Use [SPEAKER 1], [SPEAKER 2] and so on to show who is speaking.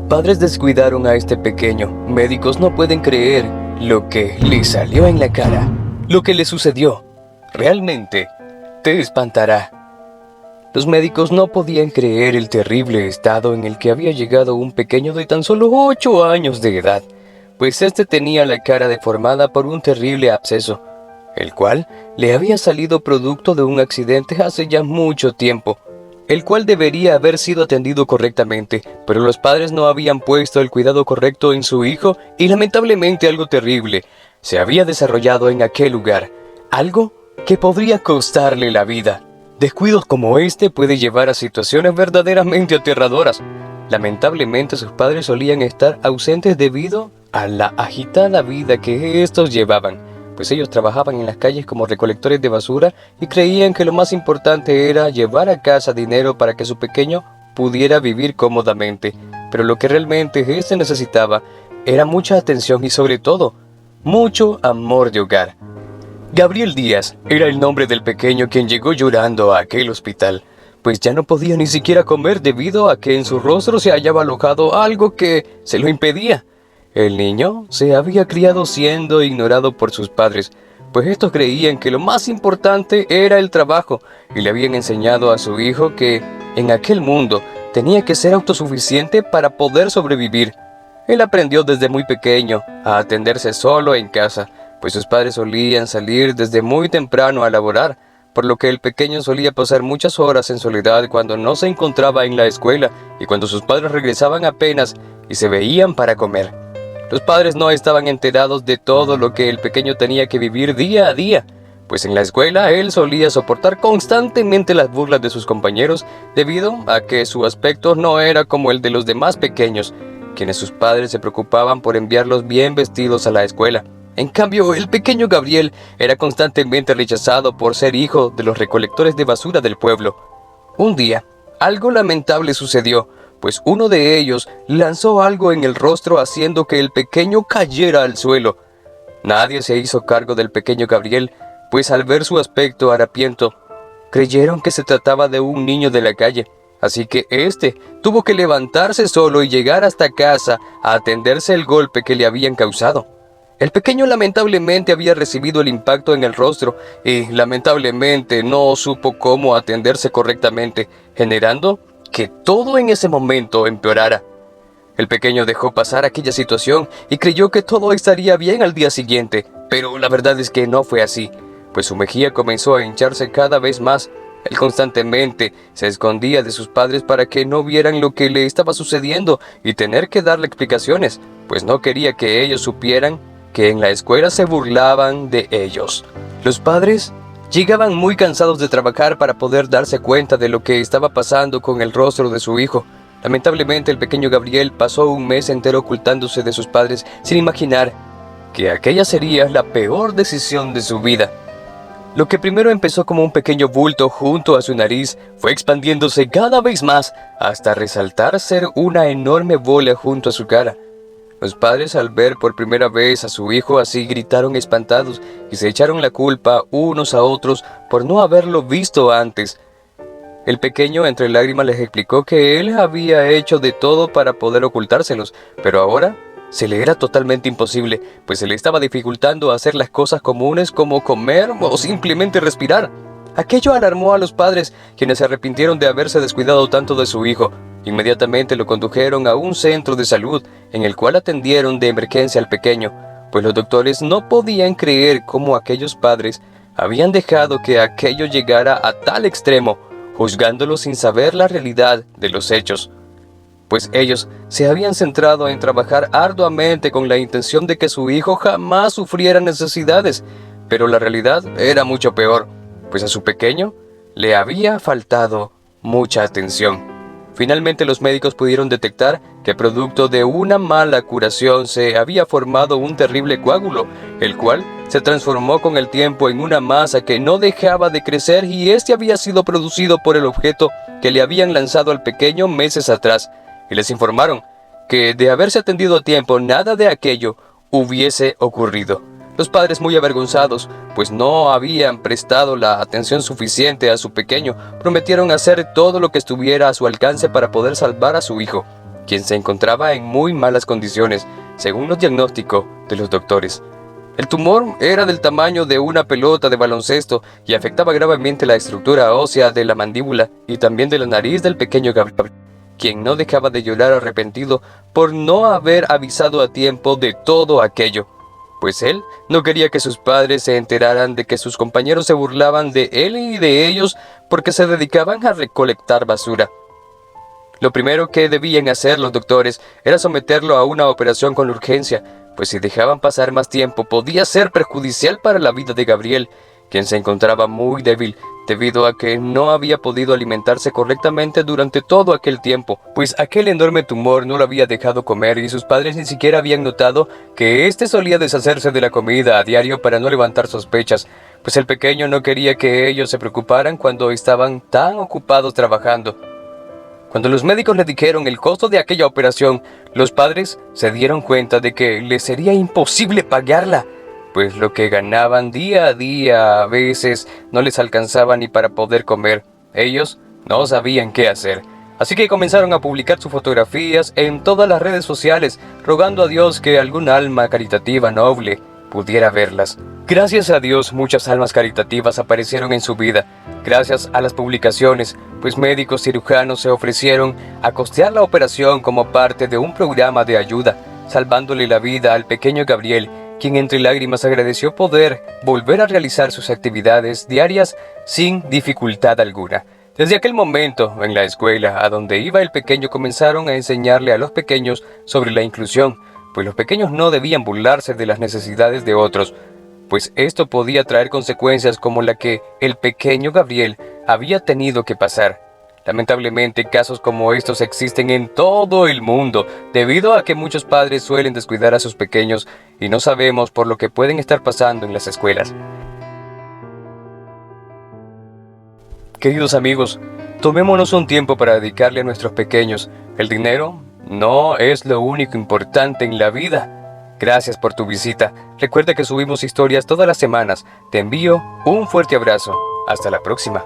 [SPEAKER 1] padres descuidaron a este pequeño. Médicos no pueden creer lo que le salió en la cara. Lo que le sucedió. Realmente te espantará. Los médicos no podían creer el terrible estado en el que había llegado un pequeño de tan solo 8 años de edad, pues este tenía la cara deformada por un terrible absceso, el cual le había salido producto de un accidente hace ya mucho tiempo, el cual debería haber sido atendido correctamente, pero los padres no habían puesto el cuidado correcto en su hijo y lamentablemente algo terrible se había desarrollado en aquel lugar, algo que podría costarle la vida. Descuidos como este puede llevar a situaciones verdaderamente aterradoras. Lamentablemente sus padres solían estar ausentes debido a la agitada vida que estos llevaban, pues ellos trabajaban en las calles como recolectores de basura y creían que lo más importante era llevar a casa dinero para que su pequeño pudiera vivir cómodamente. Pero lo que realmente éste necesitaba era mucha atención y sobre todo, mucho amor de hogar. Gabriel Díaz era el nombre del pequeño quien llegó llorando a aquel hospital, pues ya no podía ni siquiera comer debido a que en su rostro se hallaba alojado algo que se lo impedía. El niño se había criado siendo ignorado por sus padres, pues estos creían que lo más importante era el trabajo y le habían enseñado a su hijo que en aquel mundo tenía que ser autosuficiente para poder sobrevivir. Él aprendió desde muy pequeño a atenderse solo en casa, pues sus padres solían salir desde muy temprano a laborar, por lo que el pequeño solía pasar muchas horas en soledad cuando no se encontraba en la escuela y cuando sus padres regresaban apenas y se veían para comer. Los padres no estaban enterados de todo lo que el pequeño tenía que vivir día a día, pues en la escuela él solía soportar constantemente las burlas de sus compañeros debido a que su aspecto no era como el de los demás pequeños, quienes sus padres se preocupaban por enviarlos bien vestidos a la escuela. En cambio, el pequeño Gabriel era constantemente rechazado por ser hijo de los recolectores de basura del pueblo. Un día, algo lamentable sucedió, pues uno de ellos lanzó algo en el rostro haciendo que el pequeño cayera al suelo. Nadie se hizo cargo del pequeño Gabriel, pues al ver su aspecto harapiento, creyeron que se trataba de un niño de la calle, así que éste tuvo que levantarse solo y llegar hasta casa a atenderse el golpe que le habían causado. El pequeño lamentablemente había recibido el impacto en el rostro y lamentablemente no supo cómo atenderse correctamente, generando que todo en ese momento empeorara. El pequeño dejó pasar aquella situación y creyó que todo estaría bien al día siguiente, pero la verdad es que no fue así, pues su mejilla comenzó a hincharse cada vez más. Él constantemente se escondía de sus padres para que no vieran lo que le estaba sucediendo y tener que darle explicaciones, pues no quería que ellos supieran que en la escuela se burlaban de ellos. Los padres llegaban muy cansados de trabajar para poder darse cuenta de lo que estaba pasando con el rostro de su hijo. Lamentablemente el pequeño Gabriel pasó un mes entero ocultándose de sus padres sin imaginar que aquella sería la peor decisión de su vida. Lo que primero empezó como un pequeño bulto junto a su nariz fue expandiéndose cada vez más hasta resaltar ser una enorme bola junto a su cara. Los padres al ver por primera vez a su hijo así gritaron espantados y se echaron la culpa unos a otros por no haberlo visto antes. El pequeño entre lágrimas les explicó que él había hecho de todo para poder ocultárselos, pero ahora se le era totalmente imposible, pues se le estaba dificultando hacer las cosas comunes como comer o simplemente respirar. Aquello alarmó a los padres, quienes se arrepintieron de haberse descuidado tanto de su hijo. Inmediatamente lo condujeron a un centro de salud, en el cual atendieron de emergencia al pequeño, pues los doctores no podían creer cómo aquellos padres habían dejado que aquello llegara a tal extremo, juzgándolo sin saber la realidad de los hechos. Pues ellos se habían centrado en trabajar arduamente con la intención de que su hijo jamás sufriera necesidades, pero la realidad era mucho peor, pues a su pequeño le había faltado mucha atención. Finalmente los médicos pudieron detectar que producto de una mala curación se había formado un terrible coágulo, el cual se transformó con el tiempo en una masa que no dejaba de crecer y este había sido producido por el objeto que le habían lanzado al pequeño meses atrás, y les informaron que de haberse atendido a tiempo nada de aquello hubiese ocurrido. Los padres, muy avergonzados, pues no habían prestado la atención suficiente a su pequeño, prometieron hacer todo lo que estuviera a su alcance para poder salvar a su hijo. quien se encontraba en muy malas condiciones, según los diagnósticos de los doctores. El tumor era del tamaño de una pelota de baloncesto y afectaba gravemente la estructura ósea de la mandíbula y también de la nariz del pequeño Gabriel, quien no dejaba de llorar arrepentido por no haber avisado a tiempo de todo aquello, pues él no quería que sus padres se enteraran de que sus compañeros se burlaban de él y de ellos porque se dedicaban a recolectar basura. Lo primero que debían hacer los doctores era someterlo a una operación con urgencia, pues si dejaban pasar más tiempo podía ser perjudicial para la vida de Gabriel, quien se encontraba muy débil debido a que no había podido alimentarse correctamente durante todo aquel tiempo, pues aquel enorme tumor no lo había dejado comer y sus padres ni siquiera habían notado que éste solía deshacerse de la comida a diario para no levantar sospechas, pues el pequeño no quería que ellos se preocuparan cuando estaban tan ocupados trabajando. Cuando los médicos le dijeron el costo de aquella operación, los padres se dieron cuenta de que les sería imposible pagarla, pues lo que ganaban día a día a veces no les alcanzaba ni para poder comer. Ellos no sabían qué hacer, así que comenzaron a publicar sus fotografías en todas las redes sociales, rogando a Dios que algún alma caritativa noble pudiera verlas. Gracias a Dios, muchas almas caritativas aparecieron en su vida, gracias a las publicaciones, pues médicos cirujanos se ofrecieron a costear la operación como parte de un programa de ayuda, salvándole la vida al pequeño Gabriel, quien entre lágrimas agradeció poder volver a realizar sus actividades diarias sin dificultad alguna. Desde aquel momento, en la escuela a donde iba el pequeño comenzaron a enseñarle a los pequeños sobre la inclusión, pues los pequeños no debían burlarse de las necesidades de otros, pues esto podía traer consecuencias como la que el pequeño Gabriel había tenido que pasar. Lamentablemente, casos como estos existen en todo el mundo, debido a que muchos padres suelen descuidar a sus pequeños y no sabemos por lo que pueden estar pasando en las escuelas. Queridos amigos, tomémonos un tiempo para dedicarle a nuestros pequeños. El dinero no es lo único importante en la vida. Gracias por tu visita. Recuerda que subimos historias todas las semanas. Te envío un fuerte abrazo. Hasta la próxima.